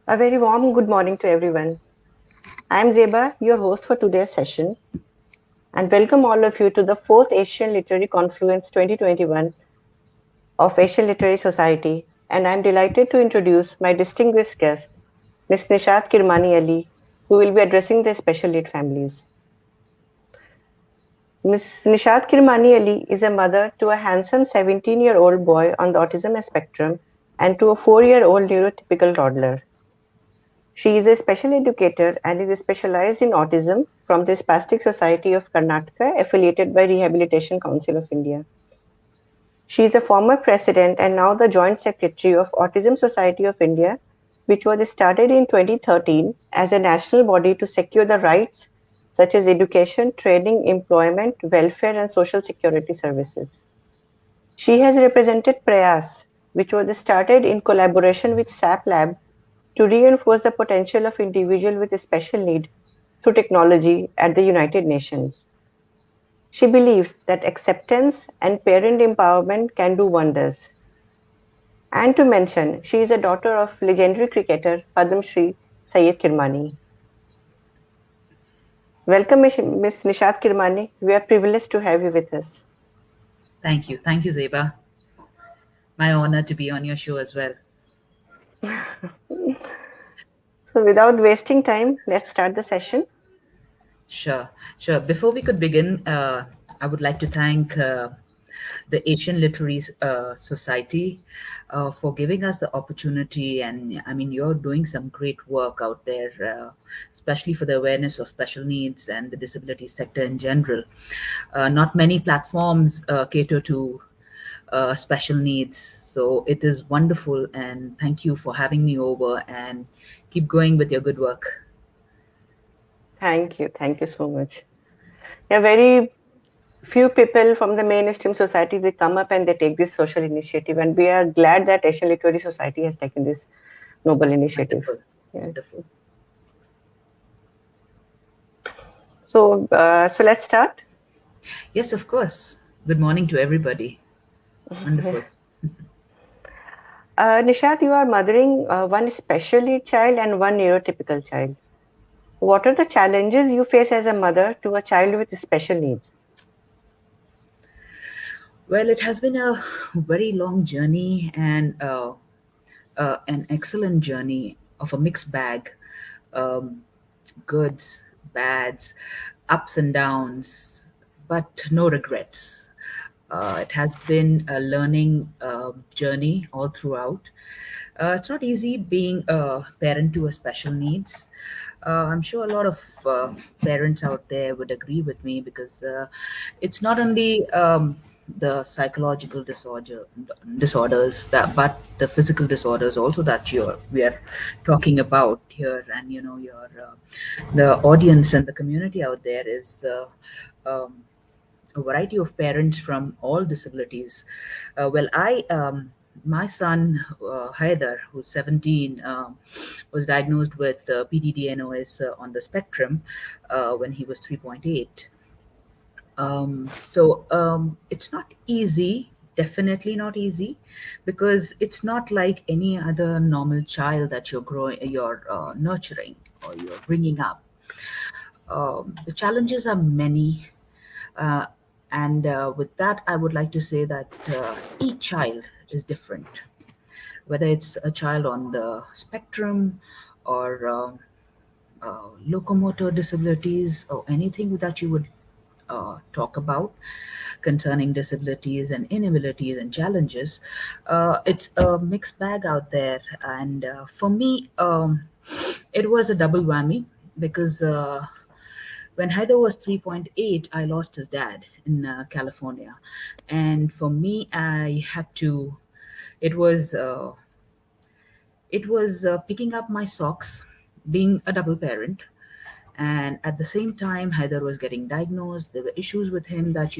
A very warm good morning to everyone. I am Zeba, your host for today's session, and welcome all of you to the 4th Asian Literary Confluence 2021 of Asian Literary Society, and I am delighted to introduce my distinguished guest, Ms. Nishath Kirmani Ali, who will be addressing the special need families. Ms. Nishath Kirmani Ali is a mother to a handsome 17-year-old boy on the autism spectrum and to a 4-year-old neurotypical toddler. She is a special educator and is specialized in autism from the Spastic Society of Karnataka, affiliated by Rehabilitation Council of India. She is a former president and now the Joint Secretary of Autism Society of India, which was started in 2013 as a national body to secure the rights such as education, training, employment, welfare, and social security services. She has represented Prayas, which was started in collaboration with SAP Lab to reinforce the potential of individuals with special need through technology at the United Nations. She believes that acceptance and parent empowerment can do wonders. And to mention, she is a daughter of legendary cricketer Padma Shri Syed Kirmani. Welcome, Ms. Nishath Kirmani. We are privileged to have you with us. Thank you. Thank you, Zeba. My honor to be on your show as well. So, without wasting time, let's start the session. Sure. Before we could begin, I would like to thank the Asian Literary Society for giving us the opportunity. And I mean, you're doing some great work out there, especially for the awareness of special needs and the disability sector in general. Not many platforms cater to special needs. So it is wonderful. And thank you for having me over and keep going with your good work. Thank you. Thank you so much. Yeah, very few people from the mainstream society, they come up and they take this social initiative, and we are glad that Asian Literary Society has taken this noble initiative. Wonderful. Yeah. Wonderful. So let's start. Yes, of course. Good morning to everybody. Wonderful. Nishath, you are mothering one special need child and one neurotypical child. What are the challenges you face as a mother to a child with special needs? Well, it has been a very long journey and an excellent journey of a mixed bag, um, goods, bads, ups and downs, but no regrets. It has been a learning journey all throughout. It's not easy being a parent to a special needs. I'm sure a lot of parents out there would agree with me because it's not only the psychological disorders that, but the physical disorders also that we are talking about here, and your the audience and the community out there is. A variety of parents from all disabilities. My son, Haider, who's 17, was diagnosed with PDD-NOS on the spectrum when he was 3.8. It's not easy, definitely not easy, because it's not like any other normal child that you're nurturing or you're bringing up. The challenges are many, uh, and with that, I would like to say that each child is different, whether it's a child on the spectrum or locomotor disabilities or anything that you would talk about concerning disabilities and inabilities and challenges. It's a mixed bag out there. And for me, it was a double whammy because when Heather was 3.8, I lost his dad in California. And for me, it was, uh, it was picking up my socks, being a double parent. And at the same time, Heather was getting diagnosed. There were issues with him that,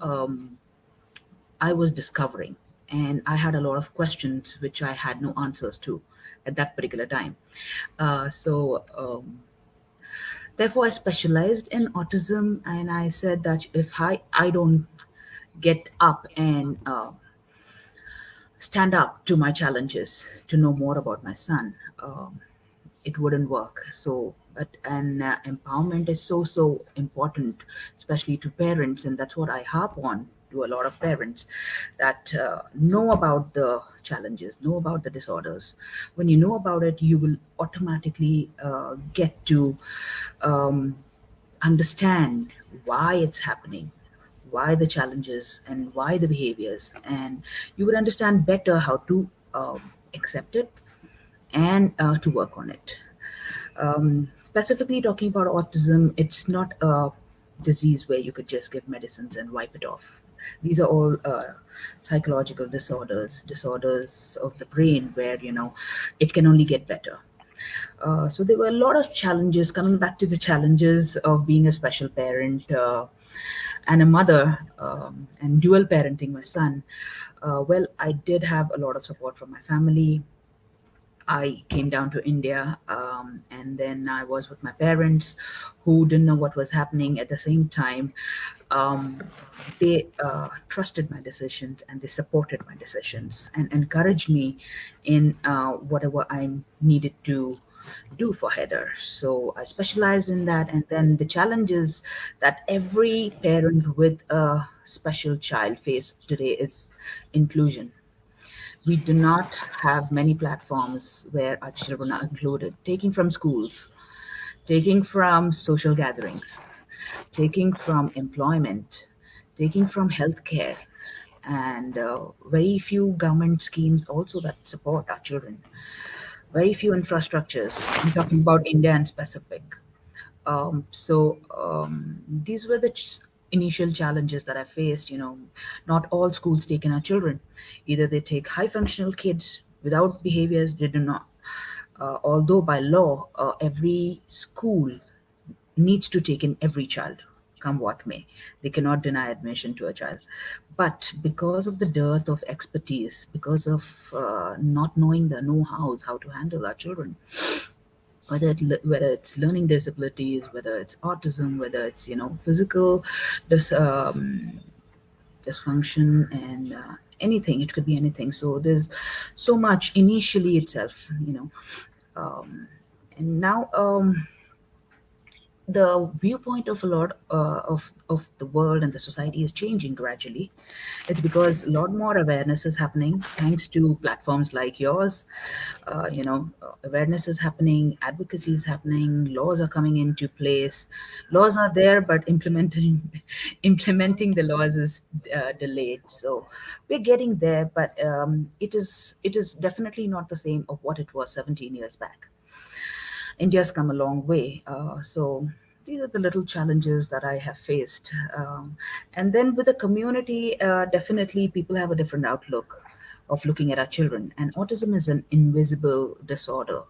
um, I was discovering. And I had a lot of questions which I had no answers to at that particular time. Therefore, I specialized in autism, and I said that if I don't get up and stand up to my challenges, to know more about my son, it wouldn't work. So, but and empowerment is so important, especially to parents, and that's what I harp on to a lot of parents, that know about the challenges, know about the disorders. When you know about it, you will automatically get to um, understand why it's happening, why the challenges and why the behaviors, and you would understand better how to accept it and to work on it. Specifically talking about autism, it's not a disease where you could just give medicines and wipe it off. These are all psychological disorders, disorders of the brain, where it can only get better. So there were a lot of challenges. Coming back to the challenges of being a special parent and a mother, and dual parenting my son. Well, I did have a lot of support from my family. I came down to India, and then I was with my parents, who didn't know what was happening. At the same time, um, they trusted my decisions, and they supported my decisions and encouraged me in whatever I needed to do for Heather. So I specialized in that. And then the challenges that every parent with a special child face today is inclusion. We do not have many platforms where our children are included, taking from schools, taking from social gatherings, taking from employment, taking from healthcare, and very few government schemes also that support our children. Very few infrastructures. I'm talking about India and specific. These were the initial challenges that I faced. Not all schools take in our children. Either they take high functional kids without behaviors, they do not. Although by law, every school needs to take in every child, come what may. They cannot deny admission to a child. But because of the dearth of expertise, because of not knowing the know-hows, how to handle our children, whether it's learning disabilities, whether it's autism, whether it's physical dis, dysfunction, and anything. It could be anything. So there's so much initially itself, um, and now the viewpoint of a lot of the world and the society is changing gradually. It's because a lot more awareness is happening thanks to platforms like yours. Awareness is happening, advocacy is happening, laws are coming into place. Laws are there, but implementing implementing the laws is delayed. So we're getting there, but it is definitely not the same of what it was 17 years back. India's come a long way. So these are the little challenges that I have faced. And then with the community, definitely people have a different outlook of looking at our children. And autism is an invisible disorder.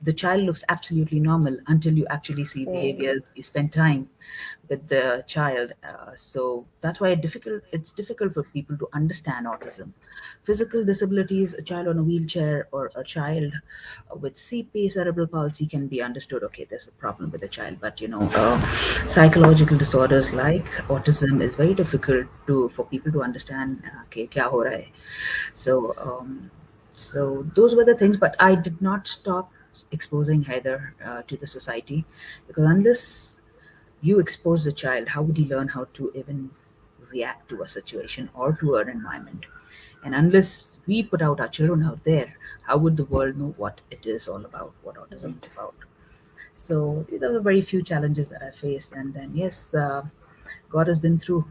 The child looks absolutely normal until you actually see Mm. behaviors, you spend time with the child. So that's why it's difficult for people to understand autism. Physical disabilities, a child on a wheelchair or a child with CP, cerebral palsy, can be understood. Okay, there's a problem with the child, but psychological disorders like autism is very difficult to for people to understand. Okay, kya ho raha hai? So those were the things, but I did not stop exposing Heather to the society, because unless you expose the child, how would he learn how to even react to a situation or to an environment? And unless we put out our children out there, how would the world know what it is all about, what autism is about? So these are the very few challenges that I faced. And then, yes, God has been through.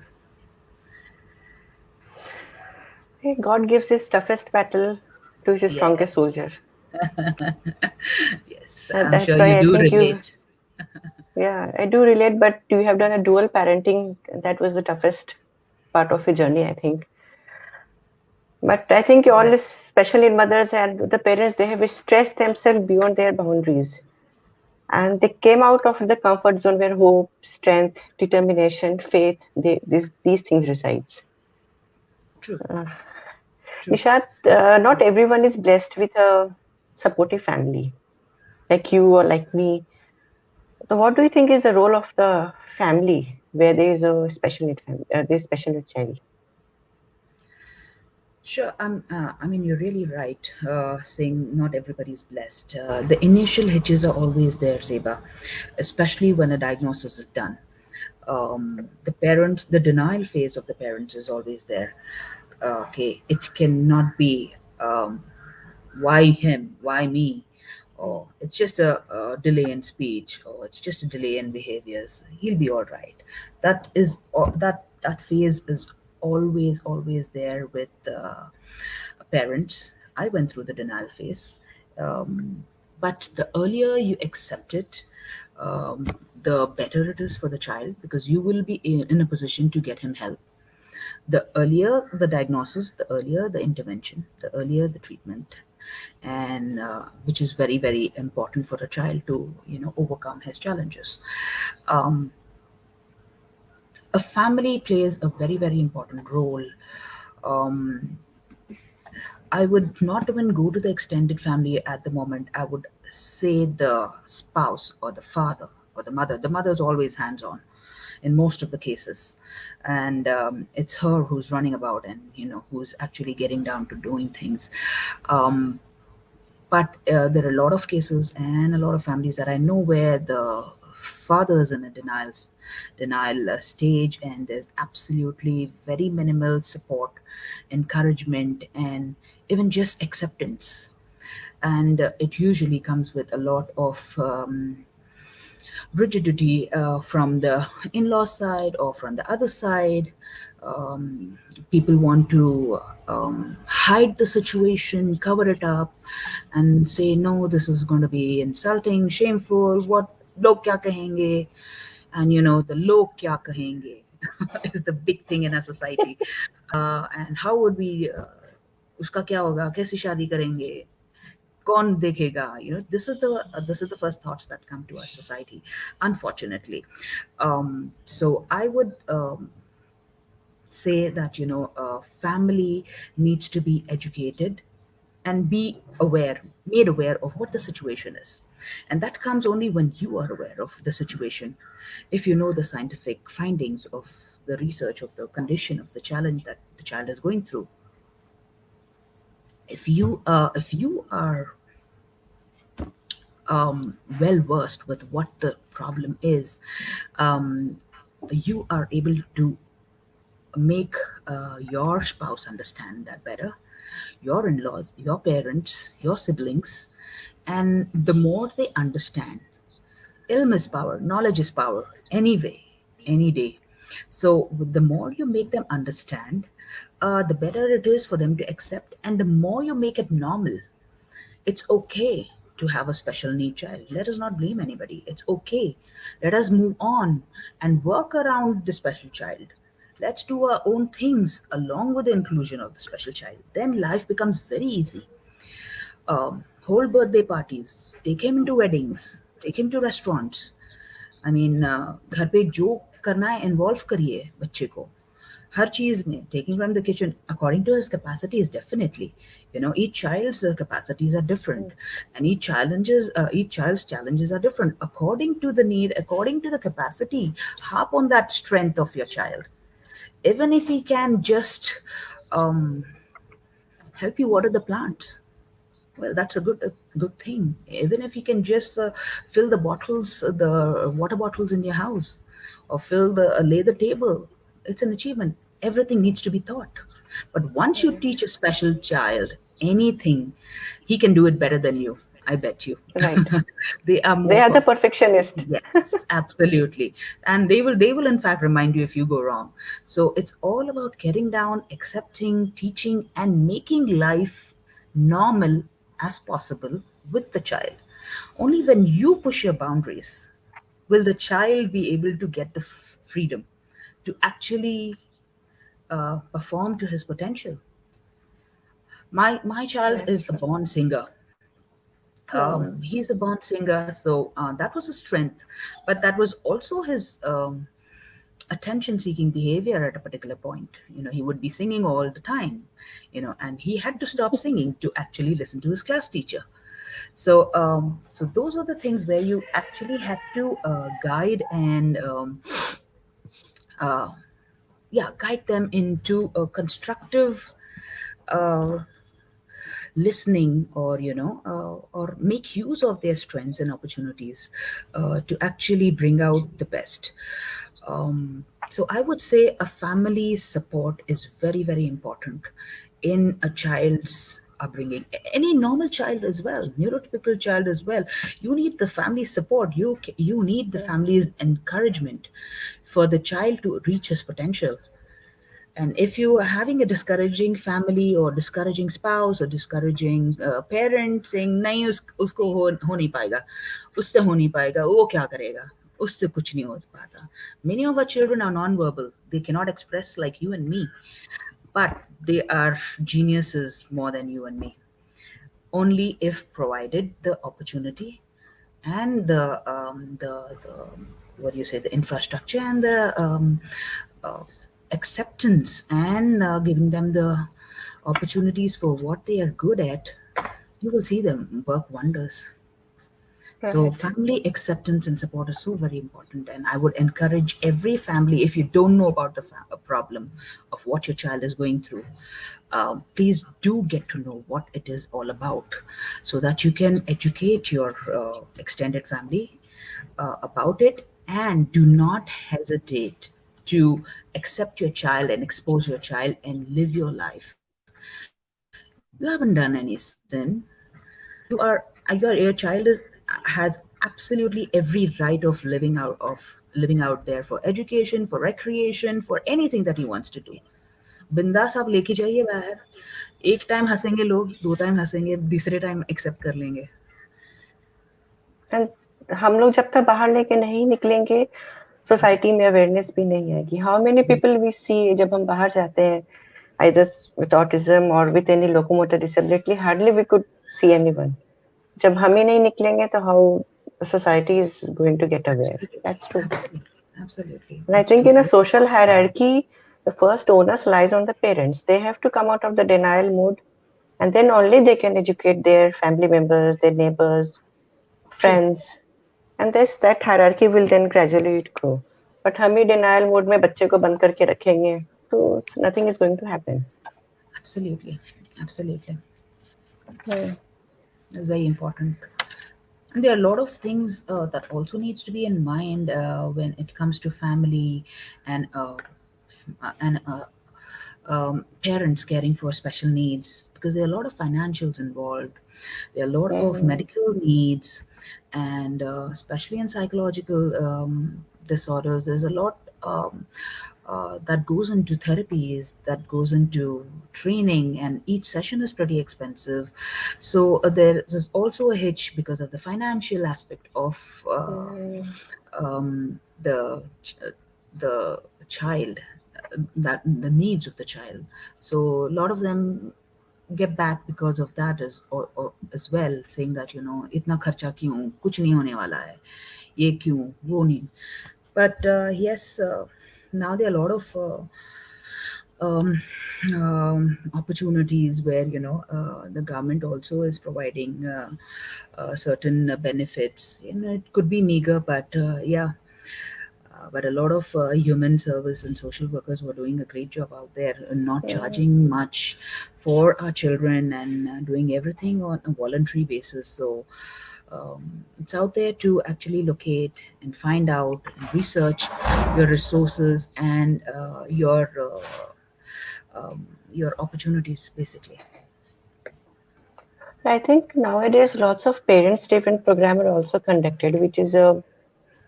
Hey, God gives his toughest battle to his strongest Yes, soldier. yes, And I'm that's sure why you I do think you, relate. yeah, I do relate, but you have done a dual parenting. That was the toughest part of your journey, I think. But I think all is Yes, especially in mothers and the parents, they have stressed themselves beyond their boundaries. And they came out of the comfort zone where hope, strength, determination, faith, these things resides. true, Uh, true. Nishath, not Yes. everyone is blessed with a supportive family like you or like me. So what do you think is the role of the family where there is a special need family, there's special need child? Sure. I mean, you're really right, saying not everybody's blessed. The initial hitches are always there, Zeba, especially when a diagnosis is done. The denial phase of the parents is always there. Okay, it cannot be. Why him? Why me? Or it's just a delay in speech, or it's just a delay in behaviors. He'll be all right. That phase is always there with parents. I went through the denial phase, but the earlier you accept it, the better it is for the child, because you will be in a position to get him help. The earlier the diagnosis, the earlier the intervention, the earlier the treatment, and which is very important for a child to overcome his challenges. Um, a family plays a very important role. Um, I would not even go to the extended family at the moment. I would say the spouse or the father or the mother. The mother is always hands on in most of the cases, and it's her who's running about and who's actually getting down to doing things. Um, but there are a lot of cases and a lot of families that I know where the father is in a denial stage, and there's absolutely very minimal support, encouragement, and even just acceptance. And it usually comes with a lot of rigidity from the in-law side or from the other side. People want to hide the situation, cover it up, and say, no, this is going to be insulting, shameful. What log kya kahenge? And the log kya kahenge is the big thing in our society. And how would we, uska kya hoga? Kaisi shadi karenge? कौन देखेगा? This is the first thoughts that come to our society, unfortunately. So I would say that family needs to be educated and be aware made aware of what the situation is, and that comes only when you are aware of the situation. If you know the scientific findings of the research of the condition of the challenge that the child is going through, if you are well versed with what the problem is, um, you are able to make your spouse understand that better, your in laws, your parents, your siblings. And the more they understand, ilm is power, knowledge is power, anyway, any day. So, the more you make them understand, the better it is for them to accept, and the more you make it normal. It's okay to have a special need child. Let us not blame anybody. It's okay. Let us move on and work around the special child. Let's do our own things along with the inclusion of the special child. Then life becomes very easy. Whole birthday parties, take him into weddings, take him to restaurants. I mean घर पे जो करना है involve करिए बच्चे को हर चीज में, taking from the kitchen according to his capacities. Definitely, each child's capacities are different, and each child's challenges are different. According to the need, according to the capacity, harp on that strength of your child. Even if he can just um, help you water the plants, well, that's a good thing. Even if you can just fill the bottles, the water bottles in your house, or lay the table, it's an achievement. Everything needs to be taught. But once you teach a special child anything, he can do it better than you. I bet you. Right. They are They more are the perfect. perfectionist. Yes, absolutely. And they will in fact remind you if you go wrong. So it's all about getting down, accepting, teaching, and making life normal as possible with the child. Only when you push your boundaries will the child be able to get the freedom to actually perform to his potential. My child That's is a true. born singer. Oh, He's a born singer, so that was a strength, but that was also his attention seeking behavior at a particular point. He would be singing all the time, and he had to stop singing to actually listen to his class teacher. So those are the things where you actually had to guide and uh, yeah, guide them into a constructive, uh, listening, or or make use of their strengths and opportunities to actually bring out the best. So I would say a family support is very, very important in a child's upbringing. Any normal child as well, neurotypical child as well. You need the family support. You need the family's encouragement for the child to reach his potential. And if you are having a discouraging family or discouraging spouse or discouraging parent saying नहीं उसको हो नहीं पाएगा, उससे हो नहीं पाएगा, वो क्या करेगा, उससे कुछ नहीं हो पाता. Many of our children are non-verbal. They cannot express like you and me, but they are geniuses more than you and me. Only if provided the opportunity and the what do you say, the infrastructure and the uh, acceptance, and giving them the opportunities for what they are good at, you will see them work wonders. So Right. family acceptance and support is so very important, and I would encourage every family, if you don't know about the problem of what your child is going through, please do get to know what it is all about, so that you can educate your extended family about it, and do not hesitate to accept your child and expose your child and live your life. You haven't done any sin. Your child has absolutely every right of living out there for education, for recreation, for anything that he wants to do. बिंदास आप लेके जाइए बाहर. एक time हंसेंगे लोग, दो time हंसेंगे, तीसरे टाइम एक्सेप्ट कर लेंगे. एंड हम लोग जब तक बाहर लेके नहीं निकलेंगे, जी, सोसाइटी में अवेयरनेस भी नहीं आएगी. हाउ मेनी पीपल वी सी जब हम बाहर जाते हैं, either with autism or with any locomotor disability, hardly we could see anyone. जब हम ही yes, नहीं निकलेंगे तो how society is going to get aware. absolutely, That's true. absolutely, absolutely, And I that's think true. in a social hierarchy, the first onus lies on the parents. They have to come out of the denial mode, and then only they can educate their family members, their neighbors, True, friends, and this that hierarchy will then gradually grow. But हम ही denial mode में बच्चे को बंद करके रखेंगे, तो nothing is going to happen. absolutely, absolutely. Hmm. It's very important. And there are a lot of things that also needs to be in mind when it comes to family and parents caring for special needs, because there are a lot of financials involved. There are a lot of Hmm. medical needs, and especially in psychological disorders, there's a lot that goes into therapies, that goes into training, and each session is pretty expensive. So there is also a hitch because of the financial aspect of Hmm. the child, that the needs of the child. So a lot of them get back because of that or as well, saying that इतना खर्चा क्यों, कुछ नहीं होने वाला है, ये क्यों, वो नहीं. But yes, now there are a lot of um, opportunities where the government also is providing certain benefits. It could be meager, but yeah. But a lot of human service and social workers were doing a great job out there, not Hmm. charging much for our children, and doing everything on a voluntary basis. So it's out there to actually locate and find out and research your resources and your opportunities, basically. I think nowadays lots of parents-driven program are also conducted, which is a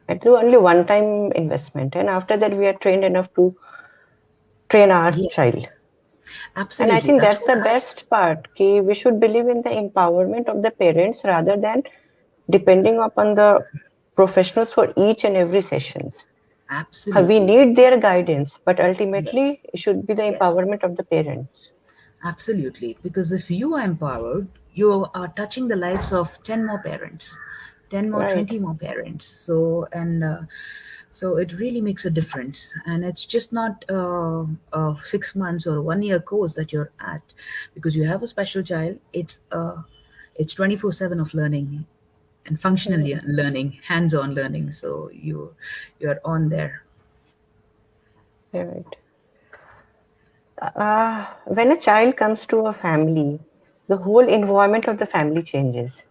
I do only one-time investment, and after that we are trained enough to train our Yes, child. And I absolutely. think That's that's what the I. best part. Ki we should believe in the empowerment of the parents rather than depending upon the professionals for each and every sessions. We Absolutely. need their guidance, but Yes. ultimately it should be the Yes. empowerment of the parents. Absolutely, because if you are empowered, you are touching the lives of 10 more parents, 10 more, Right. 20 more parents. So it really makes a difference. And it's just not a 6 months or 1 year course that you're at, because you have a special child. It's 24/7 of learning and functional Mm, learning, hands-on learning. So you're on there. right. When a child comes to a family, the whole environment of the family changes.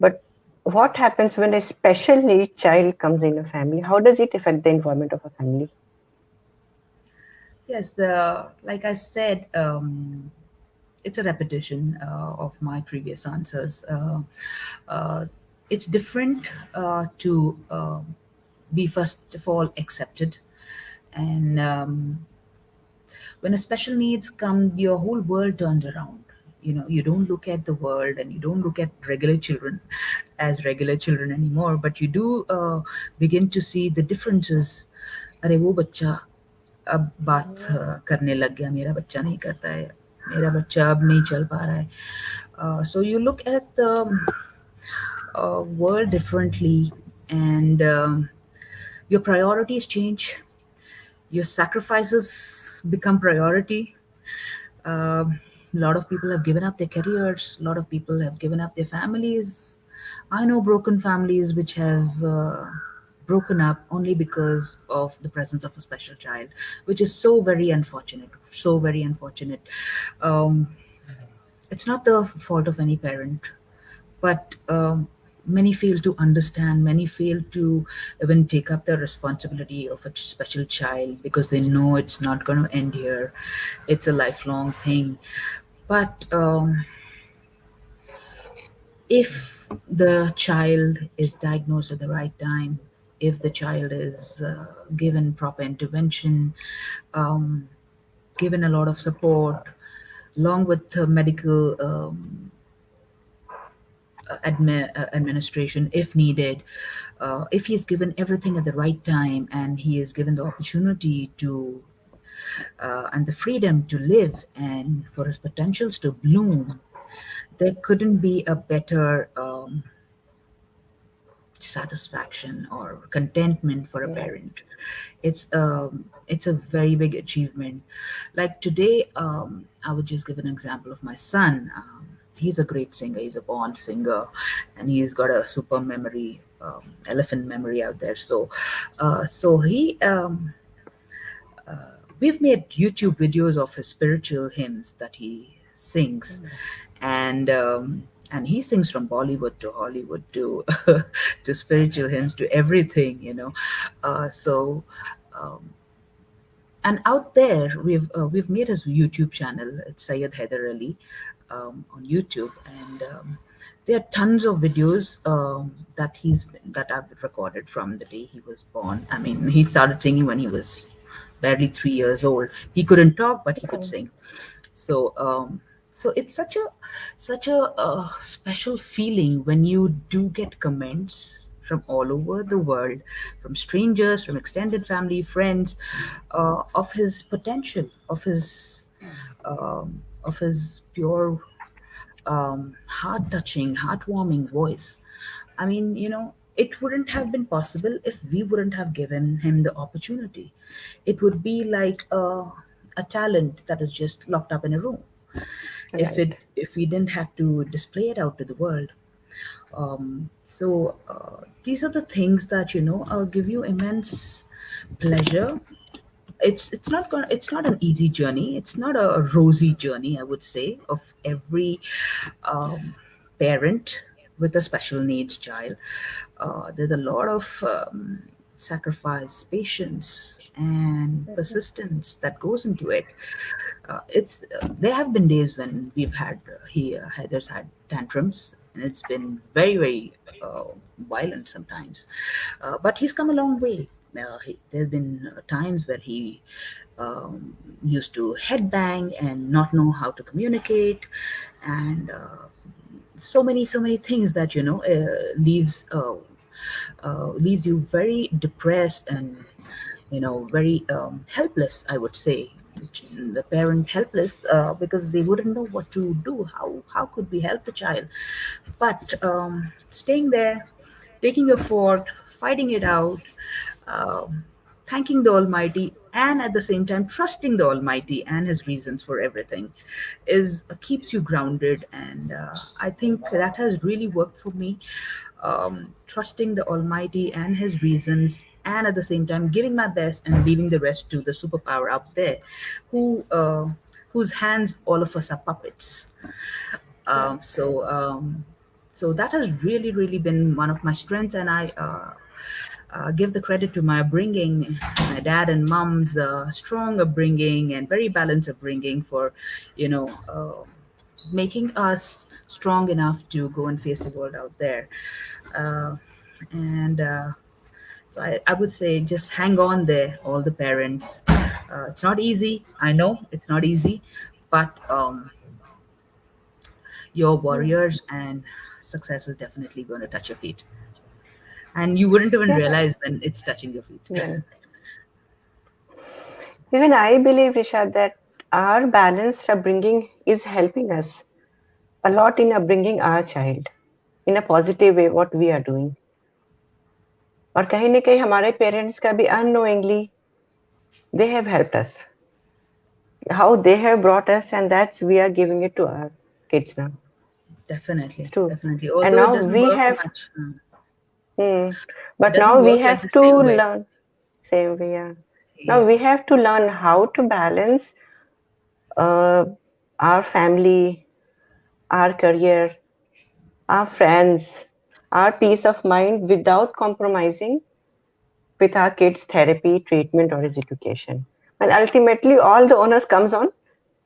But what happens when a special need child comes in a family? How does it affect the environment of a family? Yes, the like I said, it's a repetition of my previous answers. Uh, it's different to be first of all accepted, and when a special needs come, your whole world turns around. You know, you don't look at the world and you don't look at regular children as regular children anymore, but you do begin to see the differences. अरे वो बच्चा अब बात करने लग गया, मेरा बच्चा नहीं करता है, मेरा बच्चा अब नहीं चल पा रहा है. So you look at the world differently, and your priorities change, your sacrifices become priority. A lot of people have given up their careers. A lot of people have given up their families. I know broken families which have broken up only because of the presence of a special child, which is so very unfortunate. So very unfortunate. Um, it's not the fault of any parent, but many fail to understand, many fail to even take up the responsibility of a special child because they know it's not going to end here, it's a lifelong thing. But if the child is diagnosed at the right time, if the child is given proper intervention, um, given a lot of support along with medical administration if needed, if he's given everything at the right time and he is given the opportunity to and the freedom to live and for his potentials to bloom, there couldn't be a better satisfaction or contentment for a Yeah. parent. It's a very big achievement. Like today, I would just give an example of my son. He's a great singer. He's a born singer, and he's got a super memory, elephant memory out there. So we've made YouTube videos of his spiritual hymns that he sings, and he sings from Bollywood to Hollywood to to spiritual hymns to everything, you know. So um, and out there we've made his YouTube channel. It's Syed Haider Ali on YouTube, and there are tons of videos that I've recorded from the day he was born. I mean, he started singing when he was barely 3 years old. He couldn't talk, but he could sing. So so it's such a special feeling when you do get comments from all over the world, from strangers, from extended family, friends, of his potential, of his pure, heart touching, heartwarming voice. I mean, you know, it wouldn't have been possible if we wouldn't have given him the opportunity. It would be like a talent that is just locked up in a room. Right. If we didn't have to display it out to the world. So these are the things that, you know, give you immense pleasure. It's not an easy journey, it's not a rosy journey, I would say, of every um, parent with a special needs child. There's a lot of sacrifice, patience and persistence that goes into it. It's There have been days when we've had Heather's had tantrums, and it's been very uh, violent sometimes. But he's come a long way. There's been times where he used to headbang and not know how to communicate, and so many things that, you know, leaves you very depressed and, you know, very helpless, I would say. The parent helpless because they wouldn't know what to do. How could we help the child? But staying there, taking your fort, fighting it out, um, thanking the Almighty, and at the same time trusting the Almighty and His reasons for everything is keeps you grounded. And I think that has really worked for me. Trusting the Almighty and His reasons and at the same time giving my best and leaving the rest to the superpower out there, who whose hands all of us are puppets. um, Correct. so um, so that has really really been one of my strengths, and I give the credit to my upbringing, my dad and mom's strong upbringing and very balanced upbringing for, you know, making us strong enough to go and face the world out there. Uh, and So I would say just hang on there, all the parents. It's not easy. I know it's not easy, but you're Mm. warriors, and success is definitely going to touch your feet. And you wouldn't even Yeah. realize when it's touching your feet. Well, even I believe, Rishad, that our balanced upbringing is helping us a lot in upbringing our child in a positive way, what we are doing. और कहीं न कहीं हमारे parents का भी unknowingly they have helped us. How they have brought us, and that's we are giving it to our kids now. It's Definitely, true. definitely. And Although it now doesn't we work have, much, hmm, it but doesn't now we work like the have to same way. learn. Same way, yeah. Now Yeah, we have to learn how to balance uh, our family, our career, our friends, our peace of mind without compromising with our kids' therapy, treatment, or his education. And ultimately, all the onus comes on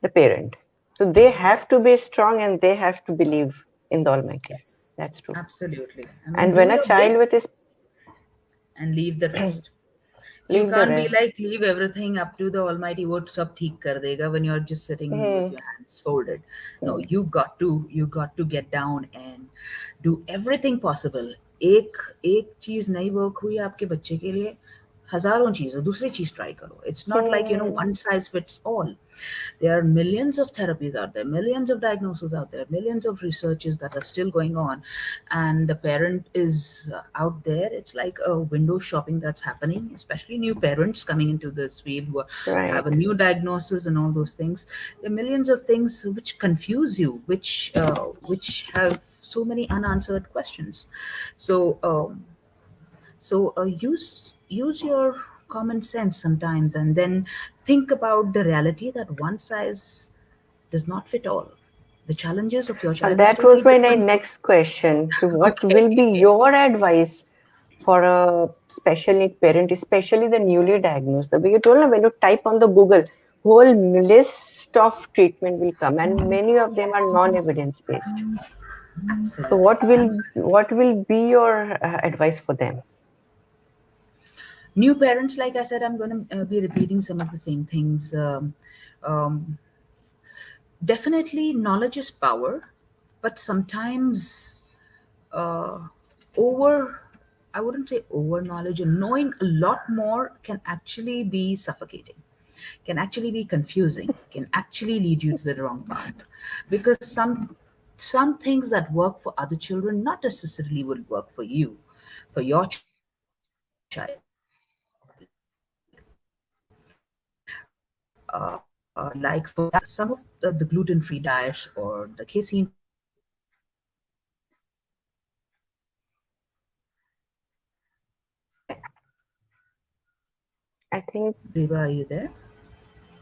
the parent. So they have to be strong and they have to believe in the Almighty. yes, That's true. absolutely. I mean, And do when a your bit child with his and leave the rest. You leave the can't be rest. like leave everything up to the Almighty. What sab theek kar dega when you're just sitting with Hmm. your hands folded. No, you got to get down and do everything possible. एक चीज नहीं work हुई आपके बच्चे के लिए, हजारों चीज़ दूसरी चीज़ ट्राई करो. It's not like, Hmm. one size fits all. There are millions of therapies out there, millions of diagnoses out there, millions of researches that are still going on, and the parent is out there. It's like a window shopping that's happening, especially new parents coming into this field who have a Right. new diagnosis and all those things. There are millions of things which confuse you, which have so many unanswered questions. So use your common sense sometimes, and then think about the reality that one size does not fit all. The challenges of your And child is that was totally my different from next question. So what will be okay. your advice for a special need parent, especially the newly diagnosed? The way you told me, when you type on the Google, whole list of treatment will come, and many of them are non-evidence based. So Absolutely, absolutely. what will be your advice for them? New parents, like I said, I'm going to be repeating some of the same things. Um, Definitely, knowledge is power, but sometimes uh, over I wouldn't say over knowledge, and knowing a lot more can actually be suffocating, can actually be confusing, can actually lead you to the wrong path, because some things that work for other children not necessarily will work for you, for your child. Like for some of the gluten-free diets or the casein-free diets or the 𝑘 I think Zeba, are you there?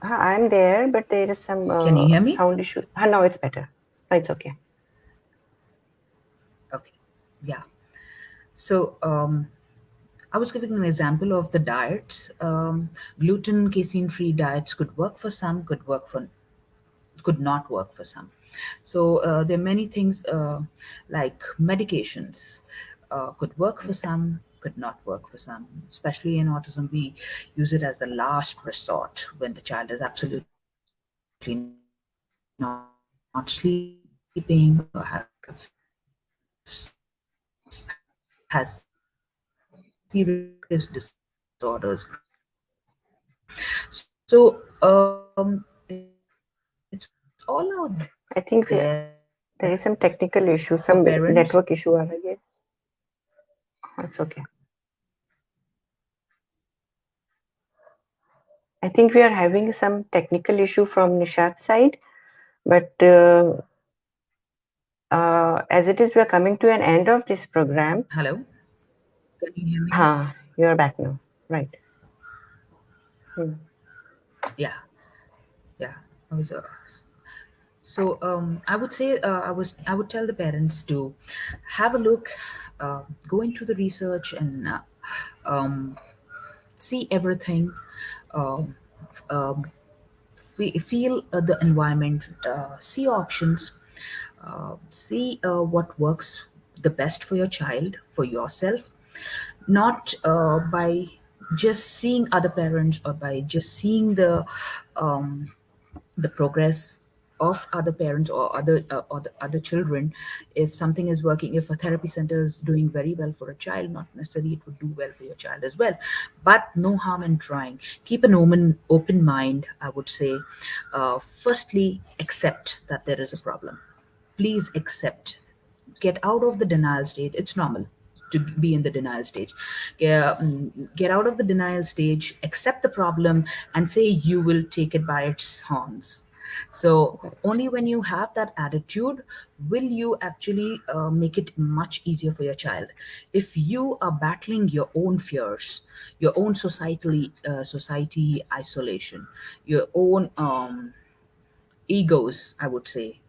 I'm there, but there is some Can you hear me? sound issue. Now it's better. No, it's okay. Okay. Yeah. So I was giving an example of the diets. Gluten, casein-free diets could work for some, could not work for some. So there are many things like medications could work for some, could not work for some. Especially in autism, we use it as the last resort when the child is absolutely not sleeping or have has serious disorders. So it's all out there for I think there is some parents. technical issue, some network issue. It's okay. I think we are having some technical issue from Nishath's side, but as it is, we are coming to an end of this program. Hello, can you hear me? हाँ, You're back now. Right. Hmm. Yeah, yeah. I was, so I would say I would tell the parents to have a look, go into the research and um, see everything, um, um, feel the environment, see options, see what works the best for your child, for yourself, not by just seeing other parents or by just seeing um, the progress of other parents or the other children. If something is working, if a therapy center is doing very well for a child, not necessarily it would do well for your child as well. But no harm in trying. Keep an open mind, I would say. Firstly, accept that there is a problem. Please accept. Get out of the denial state. It's normal to be in the denial stage. Get out of the denial stage, accept the problem, and say you will take it by its horns. So Right. only when you have that attitude will you actually make it much easier for your child. If you are battling your own fears, your own society isolation, your own egos, I would say.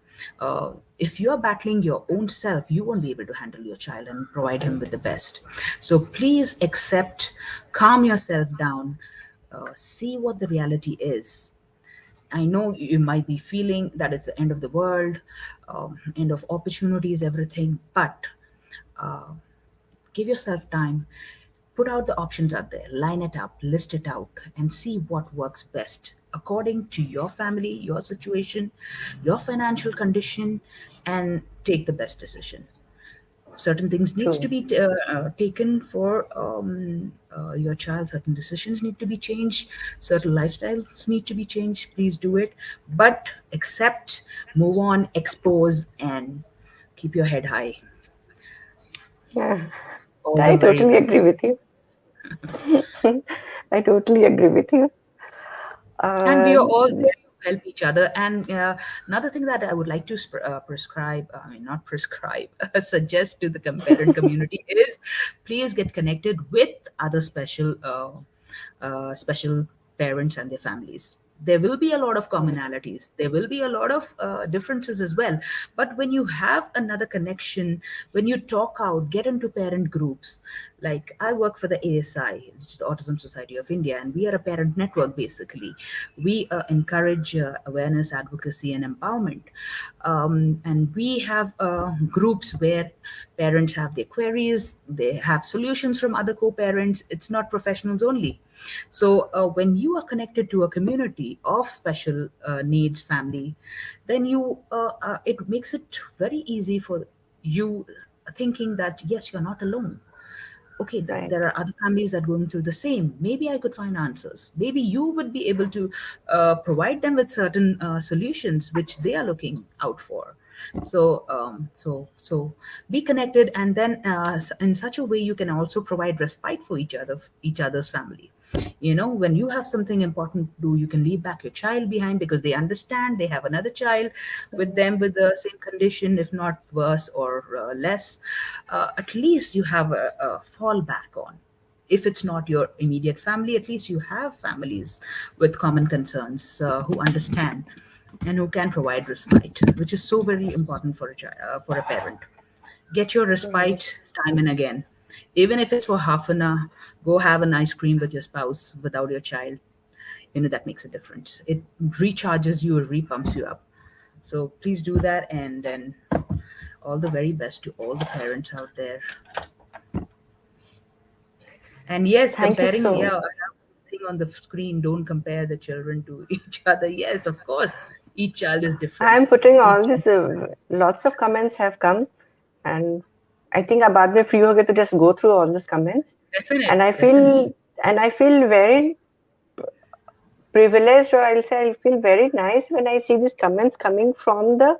If you are battling your own self, you won't be able to handle your child and provide him Right. with the best. So please accept, calm yourself down, see what the reality is. I know you might be feeling that it's the end of the world, end of opportunities, everything, but uh, give yourself time, put out the options out there, line it up, list it out, and see what works best according to your family, your situation, your financial condition, and take the best decision. Certain things needs to True. be taken for your child. Certain decisions need to be changed. Certain lifestyles need to be changed. Please do it, but accept, move on, expose, and keep your head high. Yeah. All I the very totally best. agree with you. I totally agree with you. And we Uh, are all there to help each other. And another thing that I would like to prescribe, I mean not prescribe, suggest to the parent community is, please get connected with other special parents and their families. There will be a lot of right. commonalities, there will be a lot of differences as well, but when you have another connection, when you talk out, get into parent groups. Like I work for the ASI, which is the Autism Society of India, and we are a parent network. Basically, we encourage awareness, advocacy, and empowerment. And we have groups where parents have their queries, they have solutions from other co-parents. It's not professionals only. So when you are connected to a community of special needs family, then it makes it very easy for you, thinking that yes, you're not alone. Okay, Right. there are other families that are going through the same. Maybe I could find answers. Maybe you would be able to provide them with certain solutions which they are looking out for. So be connected, and then in such a way you can also provide respite for each other's family. When you have something important to do, you can leave back your child behind, because they understand they have another child with Right. them with the same condition, if not worse or less. At least you have a fallback on. If it's not your immediate family, at least you have families with common concerns, who understand and who can provide respite, which is so very important for for a parent. Get your Right. respite time and again. Even if it's for half an hour, go have an ice cream with your spouse without your child. That makes a difference. It recharges you, repumps you up. So please do that, and then all the very best to all the parents out there. And yes, Thank you comparing, so. yeah, I have something on the screen. Don't compare the children to each other. Yes, of course, each child is different. I'm putting all Each this. Lots of comments have come, and I think अब बाद में free हो गए to just go through all these comments. And I definitely, feel, definitely. and I feel very privileged, or I'll say I feel very nice when I see these comments coming from the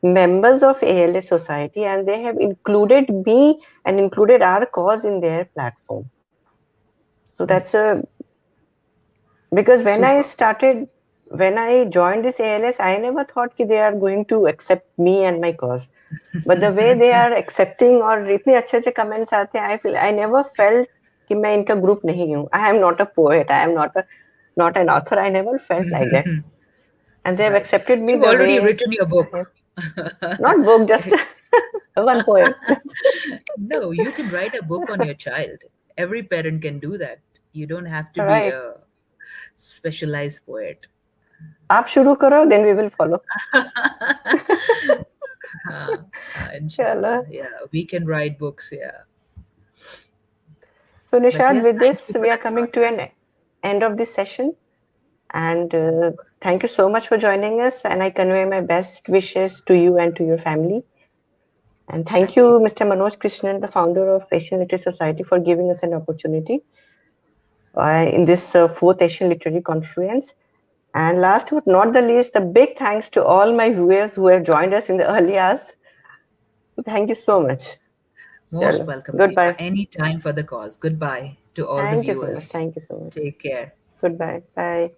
members of ALS Society, and they have included me and included our cause in their platform. So that's a, because Super. when I joined this ALS, I never thought that they are going to accept me and my cause. But the way they are accepting, or इतने अच्छे अच्छे comments आते हैं, I never felt कि मैं इनका group नहीं हूँ. I am not a poet. I am not an author. I never felt like that. And they have Right. accepted me You've the already way written your I am. book. Not book, just one poem. No, you can write a book on your child. Every parent can do that. You don't have to be Right. a specialized poet. आप शुरू करो, then we will follow. चलो. Inshallah. Yeah, we can write books. Yeah. So But Nishath, yes, with thank this, you for we are that coming thought. to an end of this session. And Yeah. thank you so much for joining us. And I convey my best wishes to you and to your family. And thank Thank you. you, Mr. Manoj Krishnan, the founder of Asian Literary Society, for giving us an opportunity in this fourth Asian Literary Confluence. And last but not the least, a big thanks to all my viewers who have joined us in the early hours. Thank you so much. Most Chalo. welcome, Neha. Goodbye. Any time for the cause. Goodbye to all the Thank you so much. viewers. Thank you so much. Take care. Goodbye. Bye.